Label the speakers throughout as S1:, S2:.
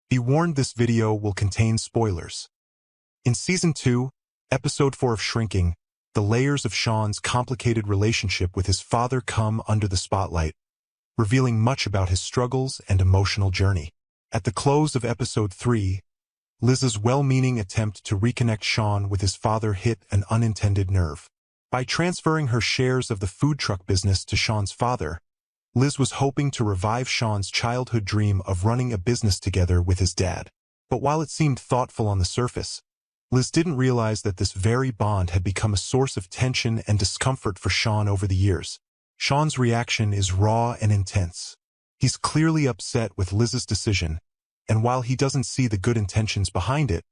S1: Be warned, this video will contain spoilers. In Season 2, Episode 4 of Shrinking, the layers of Sean's complicated relationship with his father come under the spotlight, revealing much about his struggles and emotional journey. At the close of Episode 3, Liz's well-meaning attempt to reconnect Sean with his father hit an unintended nerve. By transferring her shares of the food truck business to Sean's father, Liz was hoping to revive Sean's childhood dream of running a business together with his dad. But while it seemed thoughtful on the surface, Liz didn't realize that this very bond had become a source of tension and discomfort for Sean over the years. Sean's reaction is raw and intense. He's clearly upset with Liz's decision, and while he doesn't see the good intentions behind it,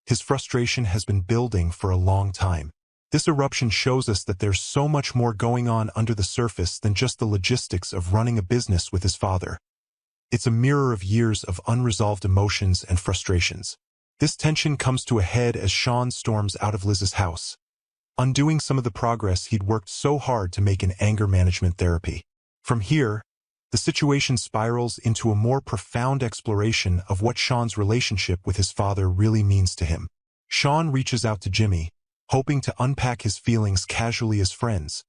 S1: his frustration has been building for a long time. This eruption shows us that there's so much more going on under the surface than just the logistics of running a business with his father. It's a mirror of years of unresolved emotions and frustrations. This tension comes to a head as Sean storms out of Liz's house, undoing some of the progress he'd worked so hard to make in anger management therapy. From here, the situation spirals into a more profound exploration of what Sean's relationship with his father really means to him. Sean reaches out to Jimmy, hoping to unpack his feelings casually as friends.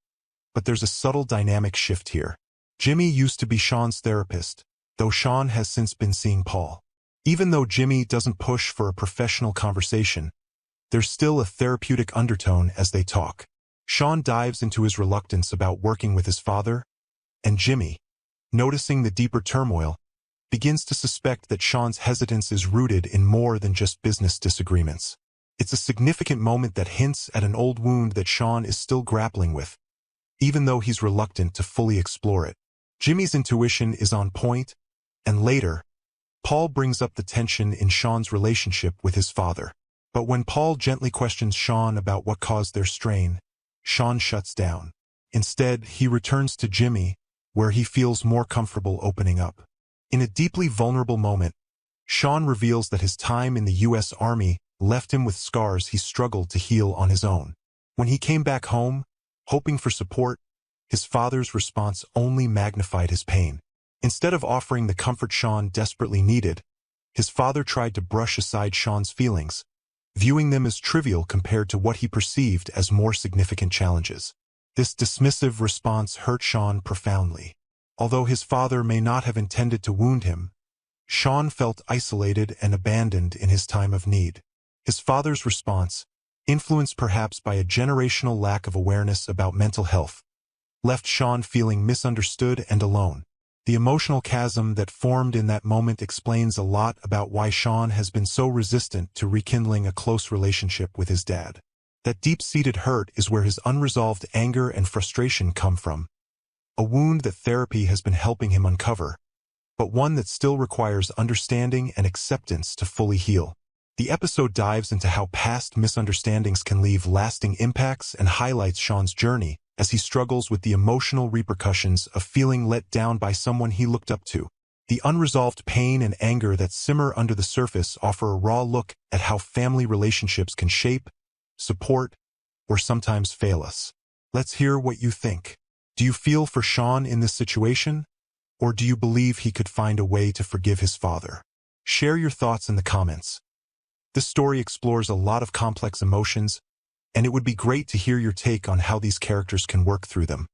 S1: But there's a subtle dynamic shift here. Jimmy used to be Sean's therapist, though Sean has since been seeing Paul. Even though Jimmy doesn't push for a professional conversation, there's still a therapeutic undertone as they talk. Sean dives into his reluctance about working with his father, and Jimmy, noticing the deeper turmoil, begins to suspect that Sean's hesitance is rooted in more than just business disagreements. It's a significant moment that hints at an old wound that Sean is still grappling with, even though he's reluctant to fully explore it. Jimmy's intuition is on point, and later, Paul brings up the tension in Sean's relationship with his father. But when Paul gently questions Sean about what caused their strain, Sean shuts down. Instead, he returns to Jimmy, where he feels more comfortable opening up. In a deeply vulnerable moment, Sean reveals that his time in the U.S. Army left him with scars he struggled to heal on his own. When he came back home, hoping for support, his father's response only magnified his pain. Instead of offering the comfort Sean desperately needed, his father tried to brush aside Sean's feelings, viewing them as trivial compared to what he perceived as more significant challenges. This dismissive response hurt Sean profoundly. Although his father may not have intended to wound him, Sean felt isolated and abandoned in his time of need. His father's response, influenced perhaps by a generational lack of awareness about mental health, left Sean feeling misunderstood and alone. The emotional chasm that formed in that moment explains a lot about why Sean has been so resistant to rekindling a close relationship with his dad. That deep-seated hurt is where his unresolved anger and frustration come from, a wound that therapy has been helping him uncover, but one that still requires understanding and acceptance to fully heal. The episode dives into how past misunderstandings can leave lasting impacts and highlights Sean's journey as he struggles with the emotional repercussions of feeling let down by someone he looked up to. The unresolved pain and anger that simmer under the surface offer a raw look at how family relationships can shape, support, or sometimes fail us. Let's hear what you think. Do you feel for Sean in this situation, or do you believe he could find a way to forgive his father? Share your thoughts in the comments. This story explores a lot of complex emotions, and it would be great to hear your take on how these characters can work through them.